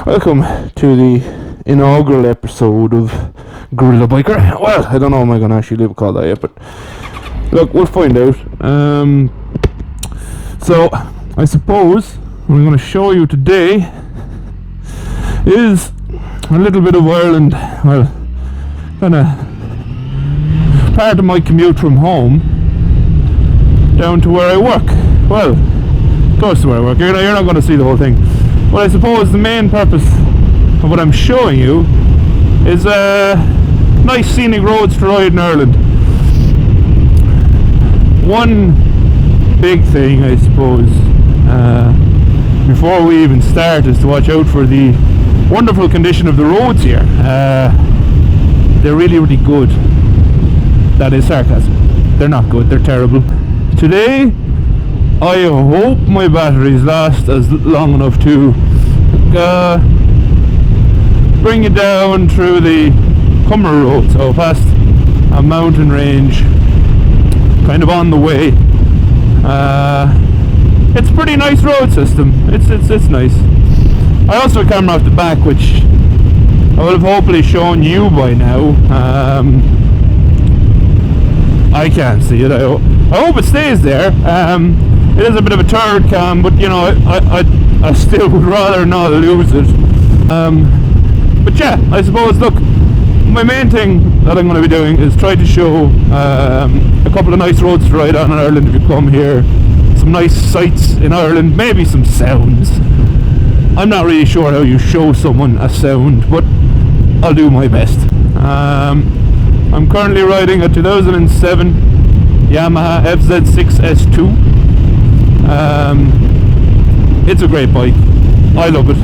Welcome to the inaugural episode of GorillaBiker. Well, I don't know if I'm going to actually leave it called that yet, but look, we'll find out. So, I suppose what I'm going to show you today is a little bit of Ireland. Well, kind of part of my commute from home down to where I work. Well, close to where I work. You're not going to see the whole thing. But I suppose the main purpose of what I'm showing you is nice scenic roads to ride in Ireland. One big thing, I suppose, before we even start, is to watch out for the wonderful condition of the roads here. They're really, really good. That is sarcasm. They're not good, they're terrible. Today, I hope my batteries last as long enough to bring you down through the Cummer Road, so past a mountain range, kind of on the way. It's a pretty nice road system. It's nice. I also have a camera off the back, which I will have hopefully shown you by now. I can't see it. I hope it stays there. It is a bit of a turd cam, but you know, I still would rather not lose it. But yeah, I suppose, look, my main thing that I'm going to be doing is try to show a couple of nice roads to ride on in Ireland if you come here. Some nice sights in Ireland, maybe some sounds. I'm not really sure how you show someone a sound, but I'll do my best. I'm currently riding a 2007 Yamaha FZ6S2. It's a great bike. I love it.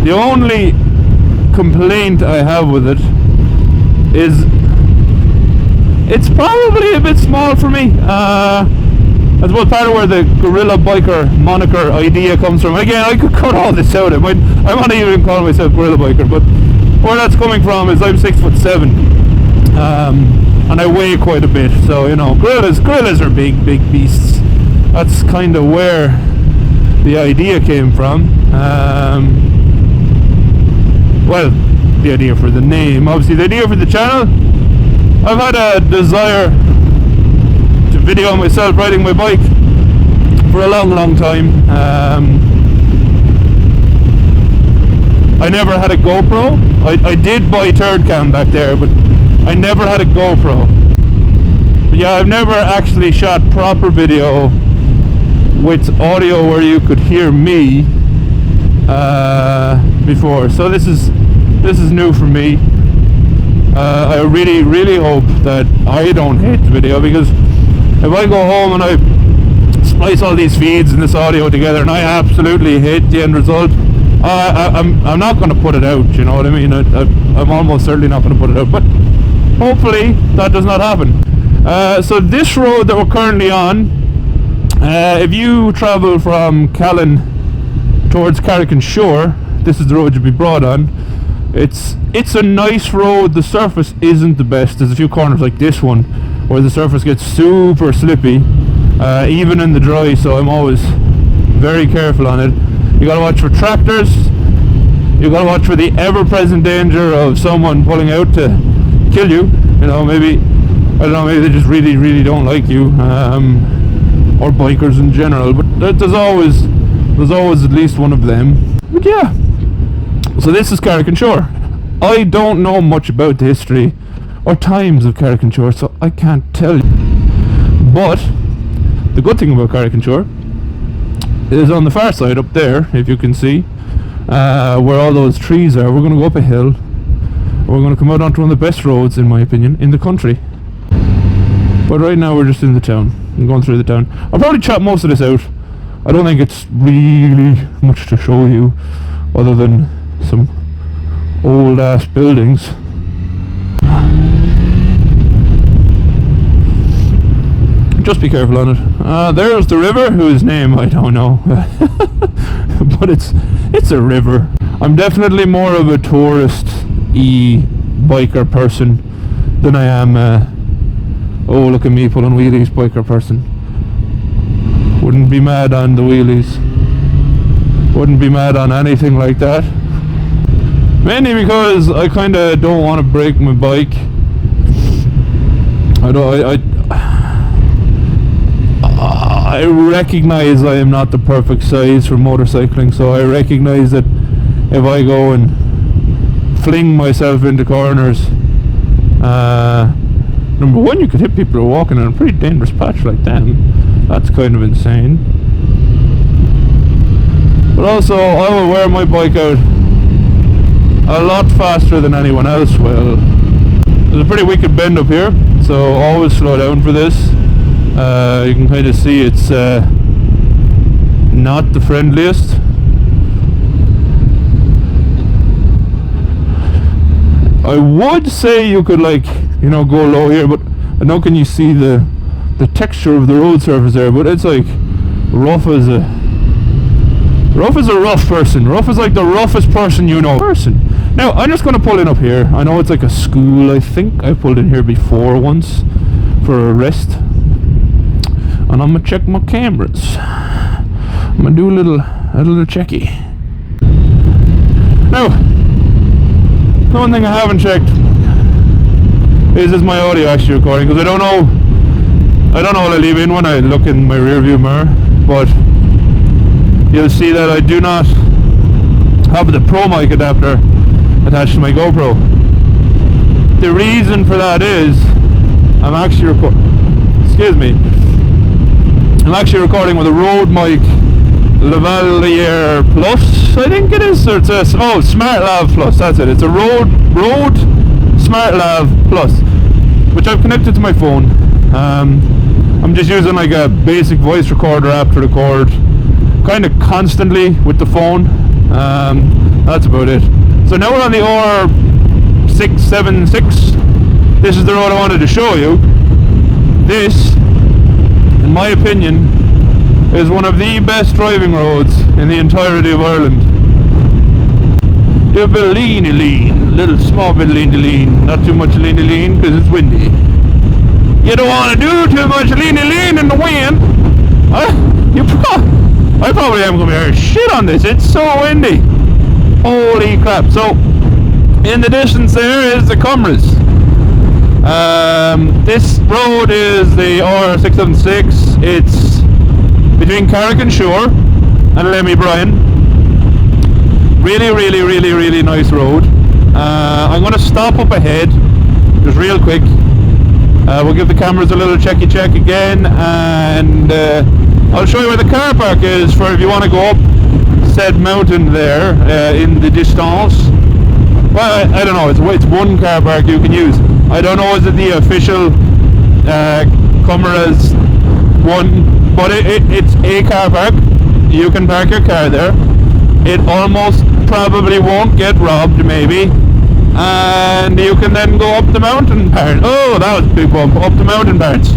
The only complaint I have with it is it's probably a bit small for me. I suppose part of where the GorillaBiker moniker idea comes from. Again, I could cut all this out. I might even call myself GorillaBiker, but where that's coming from is I'm 6'7", and I weigh quite a bit. So you know, gorillas are big beasts. That's kind of where the idea came from. Well, the idea for the name, obviously the idea for the channel. I've had a desire to video myself riding my bike for a long time. I never had a GoPro. I did buy a third cam back there, but I never had a GoPro. But yeah, I've never actually shot proper video with audio where you could hear me before. So this is new for me. I really hope that I don't hate the video, because if I go home and I splice all these feeds and this audio together and I absolutely hate the end result, I'm not going to put it out, you know what I mean? I'm almost certainly not going to put it out, but hopefully that does not happen. So this road that we're currently on, if you travel from Callan towards Carrick-on-Shore, this is the road you'll be brought on. It's a nice road. The surface isn't the best. There's a few corners like this one where the surface gets super slippy, even in the dry, so I'm always very careful on it. You gotta watch for tractors. You gotta watch for the ever-present danger of someone pulling out to kill you. You know, maybe they just really don't like you, or bikers in general. But there's always at least one of them. But yeah. So this is Carrick-on-Shore. I don't know much about the history or times of Carrick-on-Shore, so I can't tell you. But the good thing about Carrick-on-Shore is on the far side up there, if you can see, where all those trees are. We're going to go up a hill. We're going to come out onto one of the best roads, in my opinion, in the country. But right now we're just in the town. I'm going through the town. I'll probably chop most of this out. I don't think it's really much to show you, other than some old ass buildings. Just be careful on it. There's the river, whose name I don't know. But it's a river. I'm definitely more of a tourist biker person than I am oh look at me pulling wheelies biker person. Wouldn't be mad on the wheelies. wouldn't be mad on anything like that. Mainly because I kind of don't want to break my bike. I recognize I am not the perfect size for motorcycling, so I recognize that if I go and fling myself into corners, number one, you could hit people who are walking in a pretty dangerous patch like them. That's kind of insane. But also, I will wear my bike out a lot faster than anyone else will. There's a pretty wicked bend up here, so always slow down for this. You can kind of see it's not the friendliest. I would say you could, like, you know, go low here, but I know, can you see the texture of the road surface there? But it's like rough as a rough person. Rough is like the roughest person you know. Now I'm just going to pull in up here. I know it's like a school. I think I pulled in here before once for a rest, and I'm gonna check my cameras. I'm gonna do a little checky. Now, the one thing I haven't checked is my audio actually recording, because I don't know what I leave in when I look in my rear view mirror, but you'll see that I do not have the Pro mic adapter attached to my GoPro. The reason for that is I'm actually recording with a Rode mic Lavalier Plus, I think it is, or it's a Smart Lav Plus, that's it. It's a Rode Smart Lav Plus, which I've connected to my phone. I'm just using like a basic voice recorder app to record kind of constantly with the phone. That's about it. So now we're on the R676. This is the road I wanted to show you. This, in my opinion, is one of the best driving roads in the entirety of Ireland. Do a bit of lean, little small bit of lean, not too much lean because it's windy. You don't want to do too much lean in the wind. I probably am going to hear shit on this. It's so windy. Holy crap. So, in the distance there is the Cumras. This road is the R676. It's between Cork and Shore and Lemmy Bryan. Really nice road. I'm going to stop up ahead, just real quick. We'll give the cameras a little check again, and I'll show you where the car park is for if you want to go up said mountain there in the distance. Well, I don't know, it's one car park you can use. I don't know, is it the official Cumras one, but it's a car park. You can park your car there. It almost probably won't get robbed, maybe. And you can then go up the mountain part. Oh, that was a big bump. Up the mountain parts.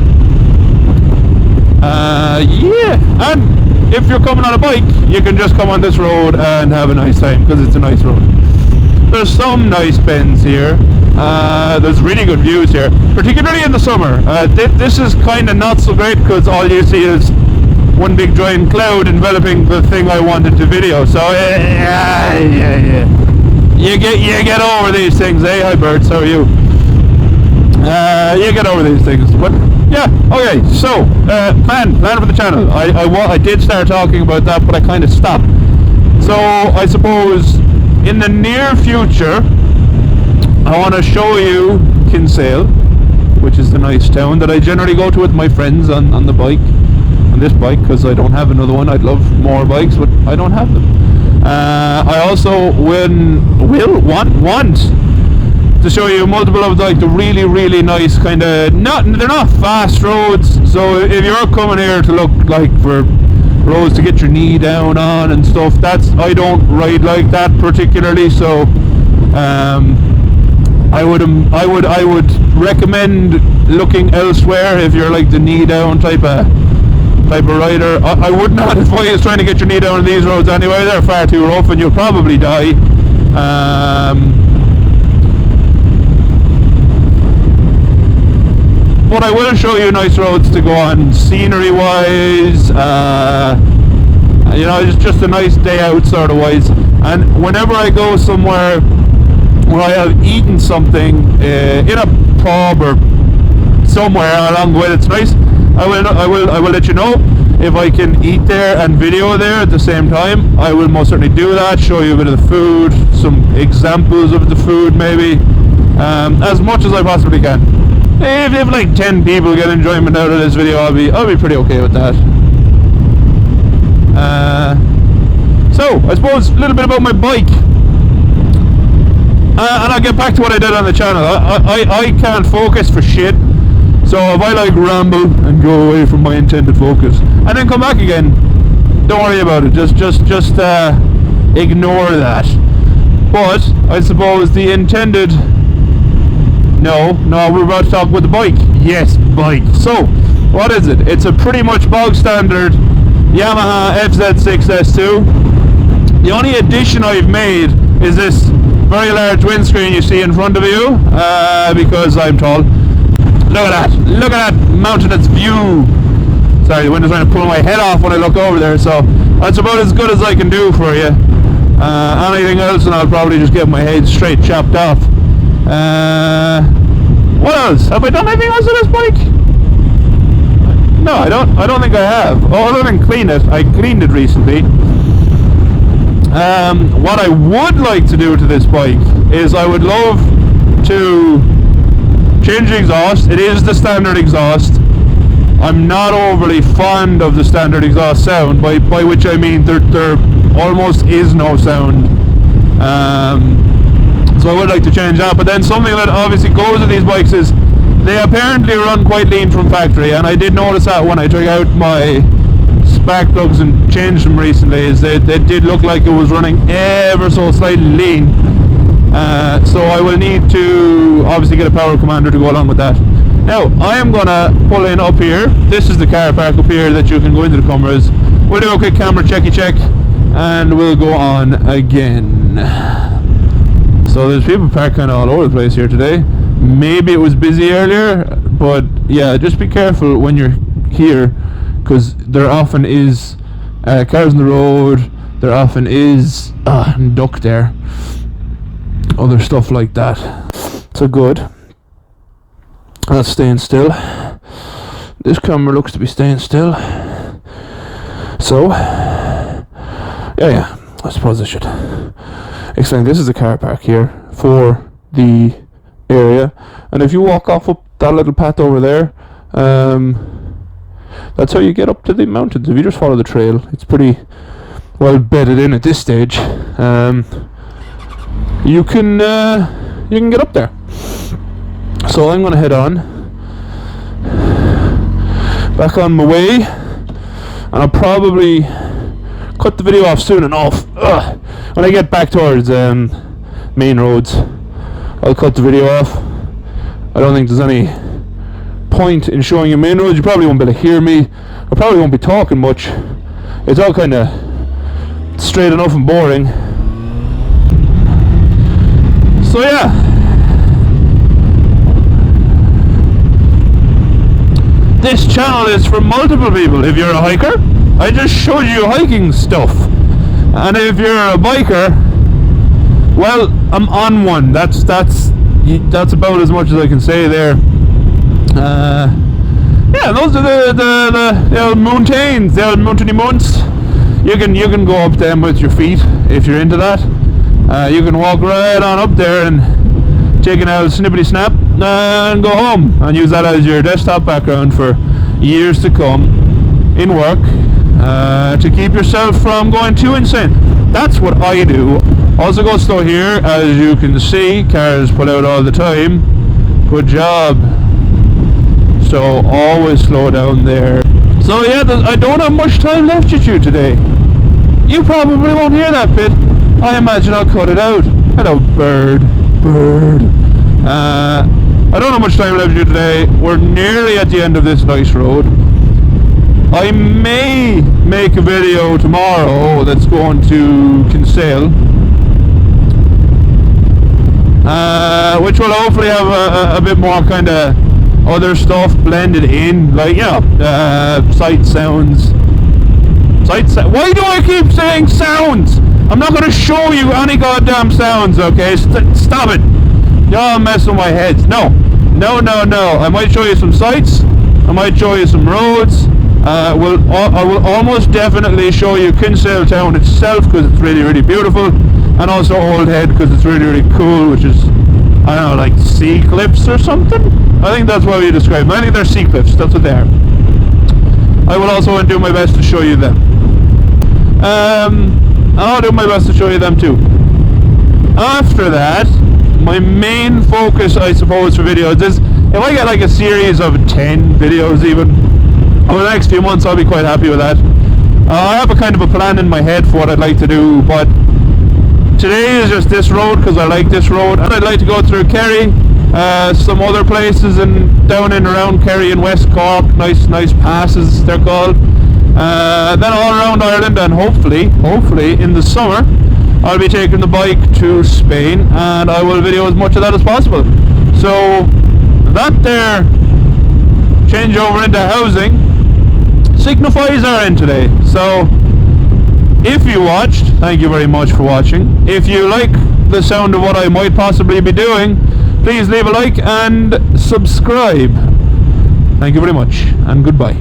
Yeah. And if you're coming on a bike, you can just come on this road and have a nice time, because it's a nice road. There's some nice bends here. There's really good views here, particularly in the summer. This is kind of not so great because all you see is one big giant cloud enveloping the thing I wanted to video. So yeah. You get over these things, eh? Hi birds, how are you? You get over these things, but yeah. Okay, so plan for the channel. I did start talking about that, but I kind of stopped. So I suppose in the near future, I want to show you Kinsale, which is the nice town that I generally go to with my friends on the bike, on this bike, because I don't have another one. I'd love more bikes, but I don't have them. I also will want to show you multiple of like the really nice kind of, they're not fast roads, so if you're coming here to look like for roads to get your knee down on and stuff, I don't ride like that particularly, so I would recommend looking elsewhere if you're like the knee down type of rider. I would not advise trying to get your knee down on these roads anyway. They're far too rough and you'll probably die. But I will show you nice roads to go on scenery wise. You know, it's just a nice day out sort of wise. And whenever I go somewhere where I have eaten something in a pub or somewhere along the way that's nice, I will let you know. If I can eat there and video there at the same time, I will most certainly do that. Show you a bit of the food, some examples of the food maybe, as much as I possibly can. If like 10 people get enjoyment out of this video, I'll be pretty okay with that. So I suppose a little bit about my bike, and I'll get back to what I did on the channel. I can't focus for shit. So if I like ramble and go away from my intended focus and then come back again, don't worry about it. Just ignore that. But I suppose the intended. No, we're about to talk about the bike. Yes, bike. So what is it? It's a pretty much bog standard Yamaha FZ6S2. The only addition I've made is this very large windscreen you see in front of you, because I'm tall. Look at that mountainous view. Sorry, the wind is trying to pull my head off when I look over there, so that's about as good as I can do for you. Anything else and I'll probably just get my head straight chopped off. What else? Have I done anything else with this bike? No, I don't think I have. Other than clean it. I cleaned it recently. What I would like to do to this bike is I would love to change the exhaust. It is the standard exhaust. I'm not overly fond of the standard exhaust sound, by which I mean there almost is no sound. So I would like to change that. But then something that obviously goes with these bikes is they apparently run quite lean from factory, and I did notice that when I took out my spark plugs and changed them recently, is they did look like it was running ever so slightly lean. So I will need to obviously get a power commander to go along with that. Now I am gonna pull in up here. This is the car park up here that you can go into the cameras. We'll do a quick camera checky check and we'll go on again. So there's people parked kind of all over the place here today. Maybe it was busy earlier, but yeah, just be careful when you're here, because there often is cars on the road. There often is duck there, other stuff like that. So good. That's staying still. This camera looks to be staying still. So yeah, I suppose I should explain. This is the car park here for the area, and if you walk off up that little path over there, that's how you get up to the mountains. If you just follow the trail, it's pretty well bedded in at this stage. You can get up there. So I'm gonna head on back on my way, and I'll probably cut the video off soon enough. When I get back towards main roads, I'll cut the video off. I don't think there's any point in showing you main roads. You probably won't be able to hear me. I probably won't be talking much. It's all kind of straight enough and boring. So yeah, this channel is for multiple people. If you're a hiker, I just showed you hiking stuff, and if you're a biker, well, I'm on one. That's about as much as I can say there. Yeah, those are the old mountains, the old mountainy mounts. You can go up them with your feet if you're into that. You can walk right on up there and take an old snippety snap and go home and use that as your desktop background for years to come in work, to keep yourself from going too insane. That's what I do. Also go slow here, as you can see, cars pull out all the time. Good job. So always slow down there. So yeah, I don't have much time left with you today. You probably won't hear that bit. I imagine I'll cut it out. Hello, bird. I don't have much time left with you today. We're nearly at the end of this nice road. I may make a video tomorrow that's going to Kinsale, which will hopefully have a bit more kind of other stuff blended in, like, you know, sight sounds, sights. Why do I keep saying sounds? I'm not going to show you any goddamn sounds, okay? Stop it. Y'all messing with my head. No. I might show you some sights. I might show you some roads. I will almost definitely show you Kinsale town itself, because it's really, really beautiful. And also Old Head, because it's really, really cool, which is, I don't know, like sea cliffs or something? I think that's what we describe them. I think they're sea cliffs. That's what they are. I will also do my best to show you them. I'll do my best to show you them too. After that, my main focus, I suppose, for videos is, if I get like a series of 10 videos even, over the next few months, I'll be quite happy with that. I have a kind of a plan in my head for what I'd like to do, but today is just this road, because I like this road, and I'd like to go through Kerry, some other places and down and around Kerry and West Cork, nice passes they're called. Then all around Ireland, and hopefully in the summer I'll be taking the bike to Spain, and I will video as much of that as possible. So that there change over into housing signifies our end today. So if you watched, thank you very much for watching. If you like the sound of what I might possibly be doing, please leave a like and subscribe. Thank you very much, and goodbye.